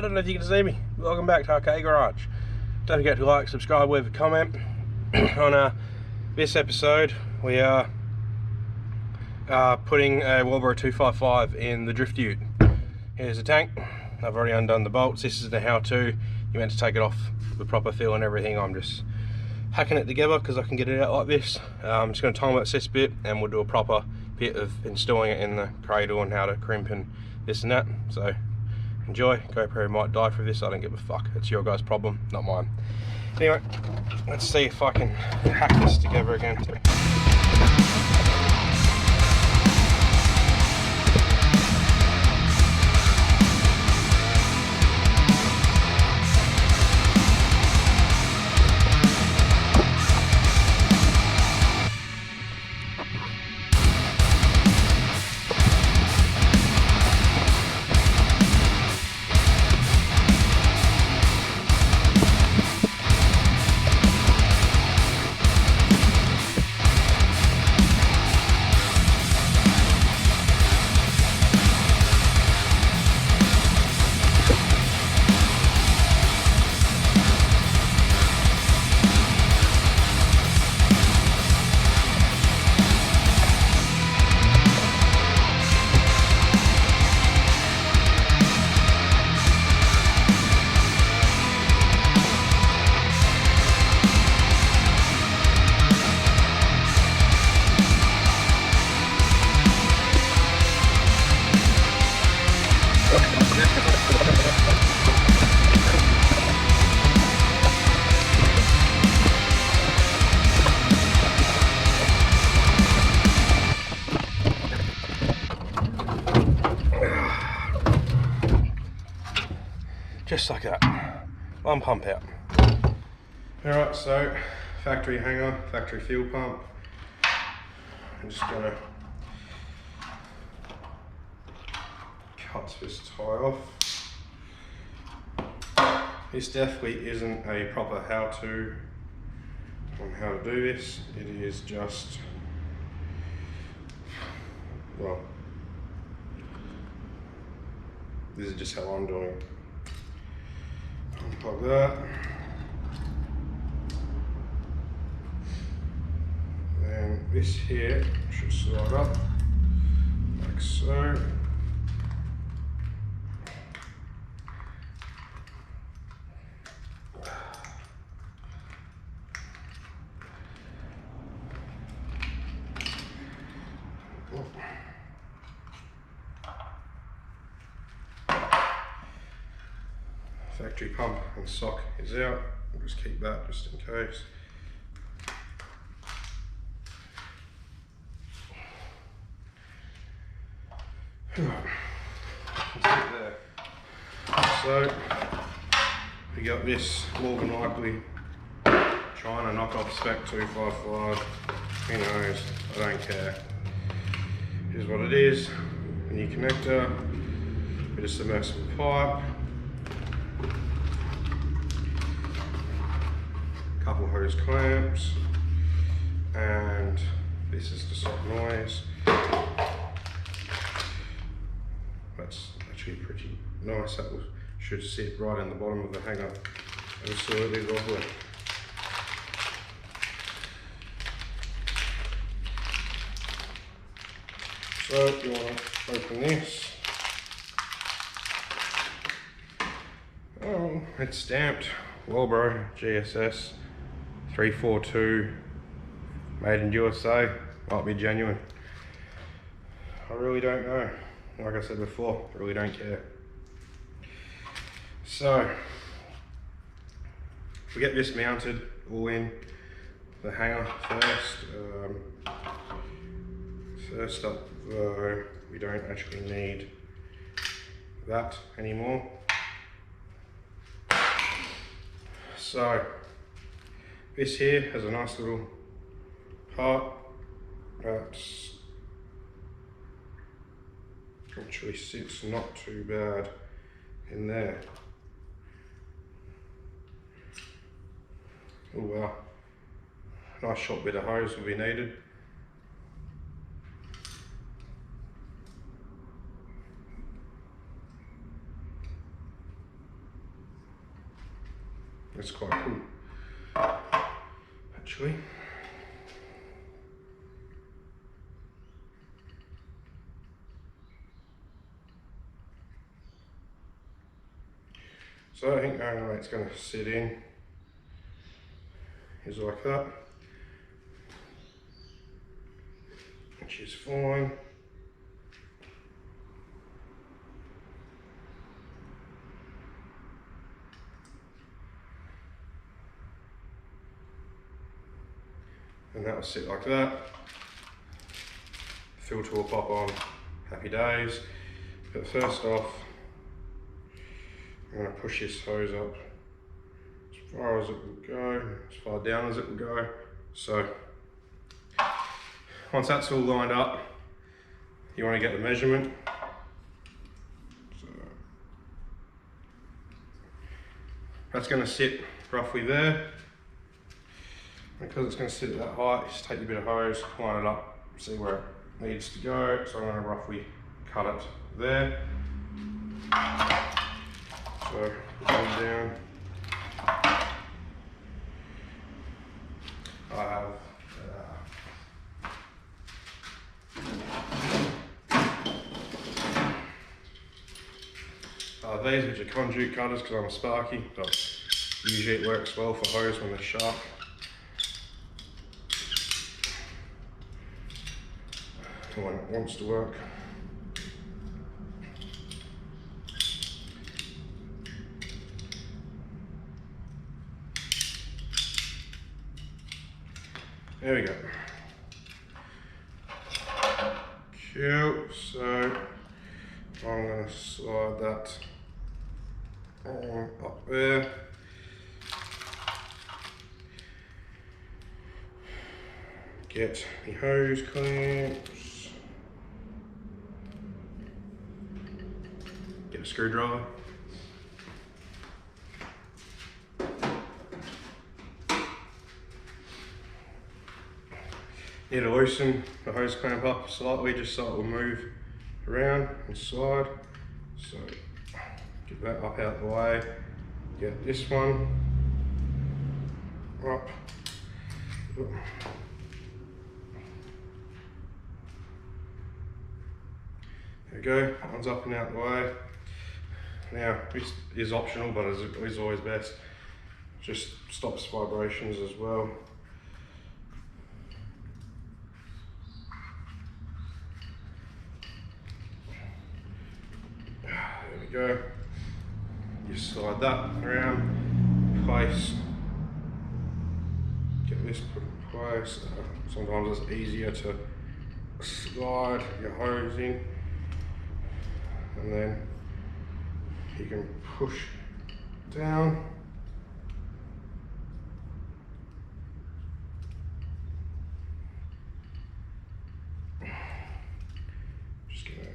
don't know if you can see me. Welcome back to Arcade Garage. Don't forget to like, subscribe, leave a comment. On this episode, we are putting a Walbro 255 in the Drift Ute. Here's the tank. I've already undone the bolts. This is the how-to. You're meant to take it off the proper feel and everything. I'm just hacking it together because I can get it out like this. I'm just going to time lapse this bit and we'll do a proper bit of installing it in the cradle and how to crimp and this and that. So enjoy. GoPro might die for this, I don't give a fuck. It's your guys' problem, not mine. Anyway, let's see if I can hack this together again. Just like that, one pump out. Alright, so factory hanger, factory fuel pump. I'm just gonna cut this tie off. This definitely isn't a proper how-to on how to do this. It is just, well, this is just how I'm doing it. Unplug that. And this here should slide up like so. Factory pump and sock is out. I'll just keep that just in case. There. So we got this more than likely trying to knock off spec 255. Who knows? I don't care. Here's what it is. A new connector, bit of submersible pipe. Couple hose clamps, and this is to stop noise. That's actually pretty nice. That should sit right in the bottom of the hanger. Absolutely lovely. So you want to open this. Oh, it's stamped Walbro GSS 342, made in USA. Might be genuine. I really don't know. Like I said before, I really don't care. So we get this mounted all in the hanger first. First up though, we don't actually need that anymore. So this here has a nice little part that actually sits not too bad in there. Oh wow, nice short bit of hose will be needed. it's quite cool, actually. So I think the only way it's going to sit in is like that, which is fine. And that will sit like that. Filter will pop on, happy days. But first off, I'm going to push this hose up as far as it will go, as far down as it will go. So once that's all lined up, you want to get the measurement. So that's going to sit roughly there. Because it's going to sit at that height, just take a bit of hose, line it up, see where it needs to go. So I'm going to roughly cut it there. So put them down. I have these, which are conduit cutters because I'm a sparky, but usually it works well for hose when they're sharp. When it wants to work. There we go. Cool. So I'm going to slide that on up there. Get the hose clamps. Get a screwdriver. Need to loosen the hose clamp up slightly just so it will move around and slide. So get that up out the way. Get this one up. There we go, that one's up and out the way. Now, this is optional, but it is always best. Just stops vibrations as well. There we go. You slide that around, place. Get this put in place. Sometimes it's easier to slide your hose in, and then you can push down. Just gonna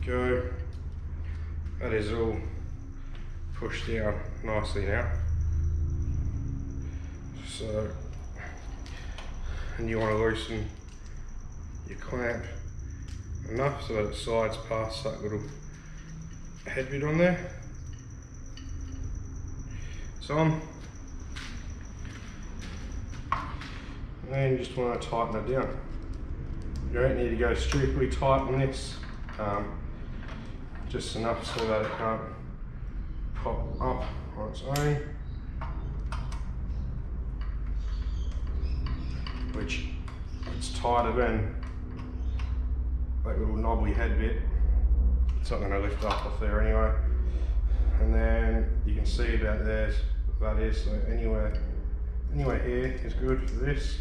go. That is all pushed down nicely now. So, and you want to loosen your clamp enough so that it slides past that little head bit on there. So and then you just want to tighten it down. You don't need to go stupidly tight on this, just enough so that it can't pop up on its own, which it's tighter than that little knobbly head bit. It's not going to lift up off there anyway. And then you can see about there, that is, so anywhere here is good for this.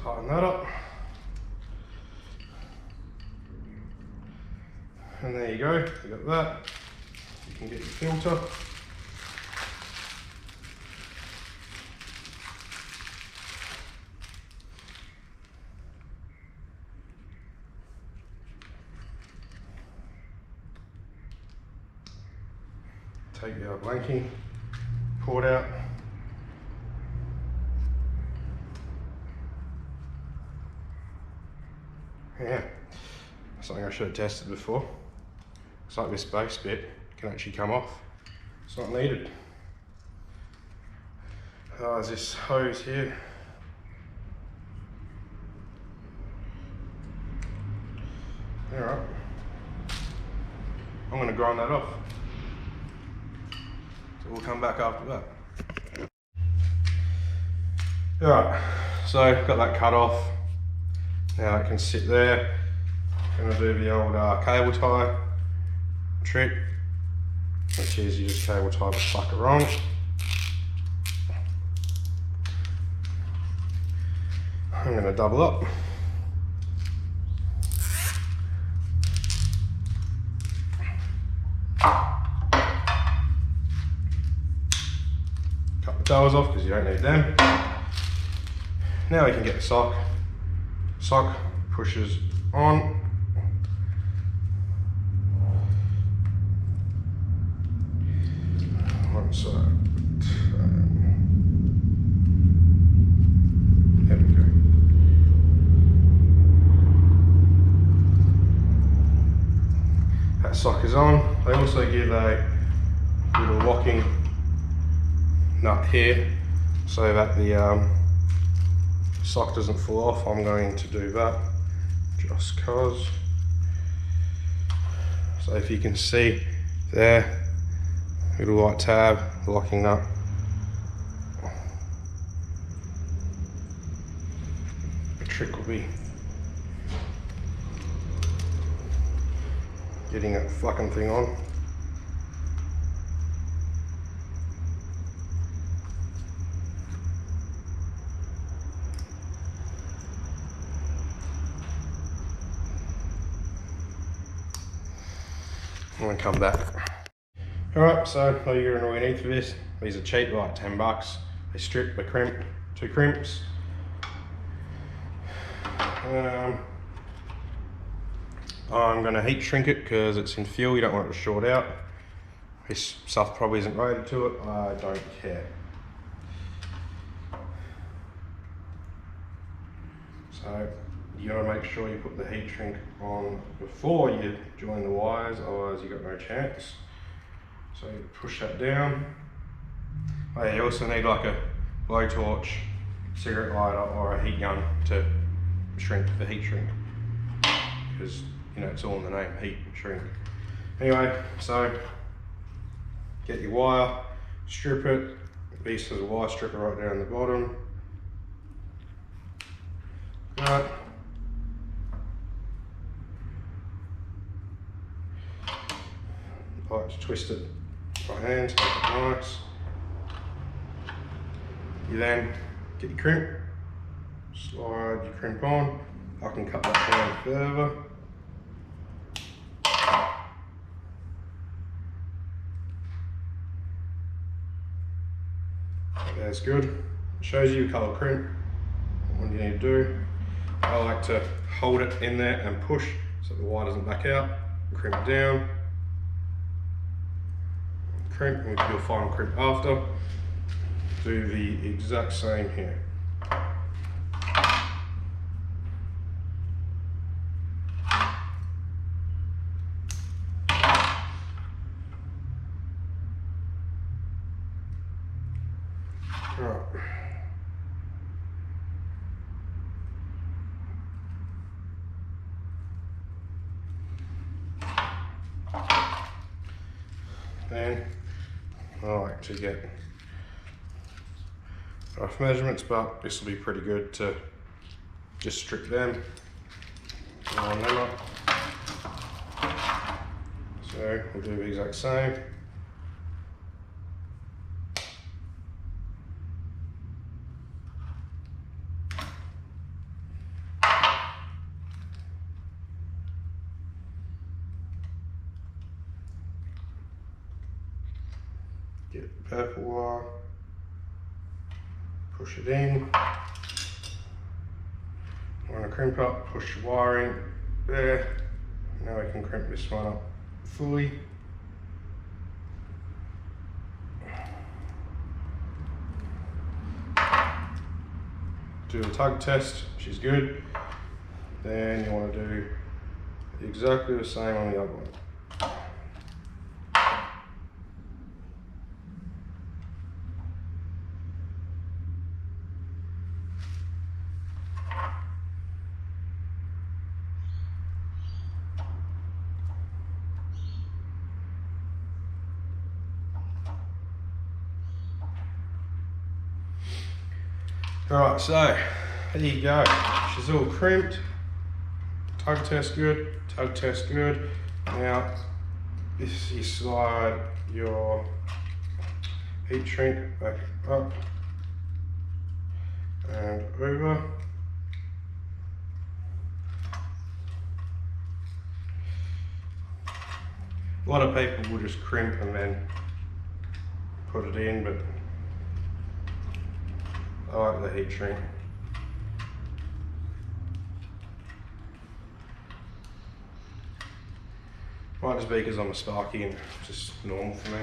Tighten that up. And there you go, you got that. You can get your filter. Take your blanking, pour it out. Yeah, something I should have tested before. It's like this base bit can actually come off. It's not needed. Oh, there's this hose here. Alright. I'm going to grind that off. So we'll come back after that. Alright, so got that cut off. Now it can sit there. I'm going to do the old cable tie trick, which is you just cable tie the sucker on. I'm going to double up. Cut the tails off because you don't need them. Now we can get the sock. Sock pushes on. One side. There we go. That sock is on. They also give a little locking nut here so that the sock doesn't fall off. I'm going to do that just cause. So if you can see there, little white tab locking up. The trick will be getting that fucking thing on. I'm gonna come back. Alright, so all you're gonna really need for this, these are cheap, like 10 bucks. They strip, they crimp, 2 crimps. I'm gonna heat shrink it because it's in fuel, you don't want it to short out. This stuff probably isn't rated to it, I don't care. So you gotta make sure you put the heat shrink on before you join the wires, otherwise you've got no chance. So you push that down. Oh yeah, you also need like a blowtorch, cigarette lighter or a heat gun to shrink the heat shrink. Because, you know, it's all in the name, heat shrink. Anyway, so get your wire, strip it. This has a wire stripper right down the bottom. Right. I like to twist it by hand, make it nice. You then get your crimp, slide your crimp on. I can cut that down further. That's good. It shows you a colour crimp, what you need to do. I like to hold it in there and push so the wire doesn't back out. Crimp it down. Crimp, and we can do a final crimp after. Do the exact same here. Right. Then I like to get rough measurements, but this will be pretty good to just strip them, line them up. So we'll do the exact same. Get the purple wire, push it in. Want to crimp up, push the wire in there. Now we can crimp this one up fully. Do a tug test, which is good. then you want to do exactly the same on the other one. Alright, so there you go. She's all crimped. Tug test good, tug test good. Now, this you slide your heat shrink back up and over. A lot of people will just crimp and then put it in, but I like the heat shrink. Might just be because I'm a Sparky and it's just normal for me.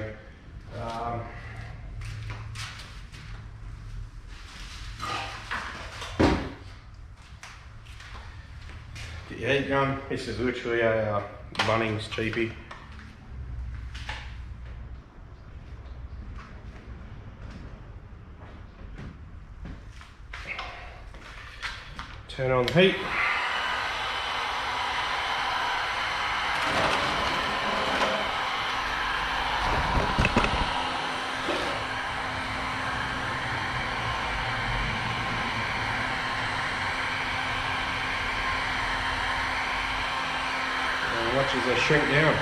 Get your heat gun. This is literally a Bunnings cheapie. Turn on the heat. And watch as they shrink down.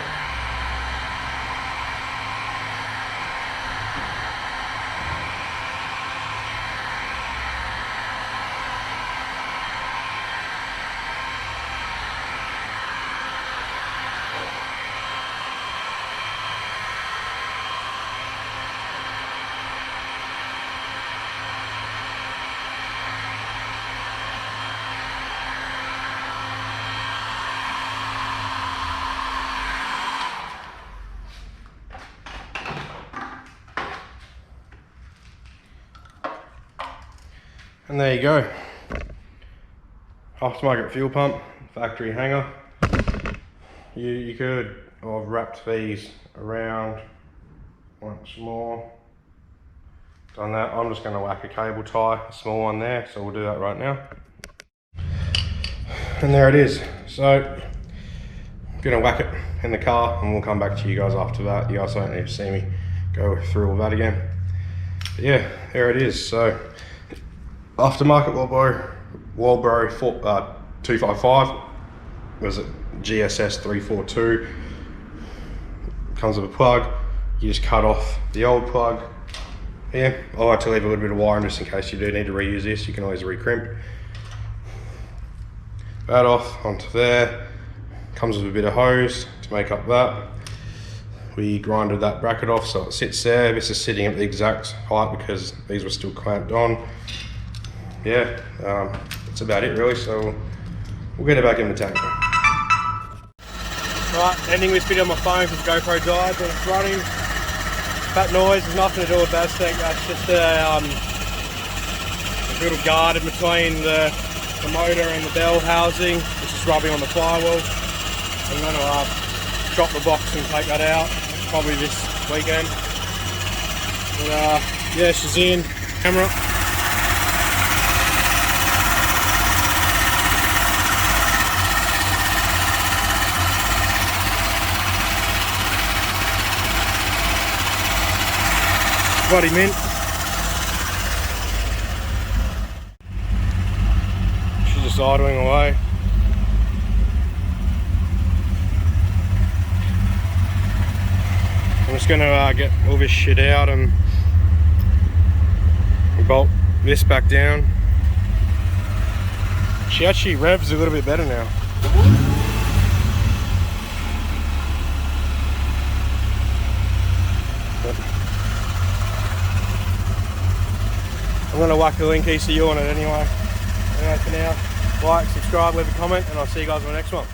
And there you go. Aftermarket fuel pump, factory hanger. You could, I've wrapped these around once more. Done that. I'm just going to whack a cable tie, a small one there, so we'll do that right now. And there it is. So I'm going to whack it in the car and we'll come back to you guys after that. You guys don't need to see me go through all that again. But yeah, there it is. So Aftermarket Walbro 255, was it GSS 342, comes with a plug. You just cut off the old plug. Yeah, I like to leave a little bit of wiring just in case you do need to reuse this. You can always recrimp that off onto there. Comes with a bit of hose to make up that. We grinded that bracket off so it sits there. This is sitting at the exact height because these were still clamped on. Yeah, that's about it really, so we'll get it back in the tank. Right, ending this video on my phone because the GoPro died, but it's running. That noise has nothing to do with that thing, that's just a little guard in between the motor and the bell housing. It's just rubbing on the firewall. I'm going to drop the box and take that out, probably this weekend. But yeah, she's in. Camera. Bloody mint. She's just idling away. I'm just going to get all this shit out and bolt this back down. She actually revs a little bit better now. I'm going to whack the link ECU on it anyway. Anyway, for now, like, subscribe, leave a comment, and I'll see you guys on the next one.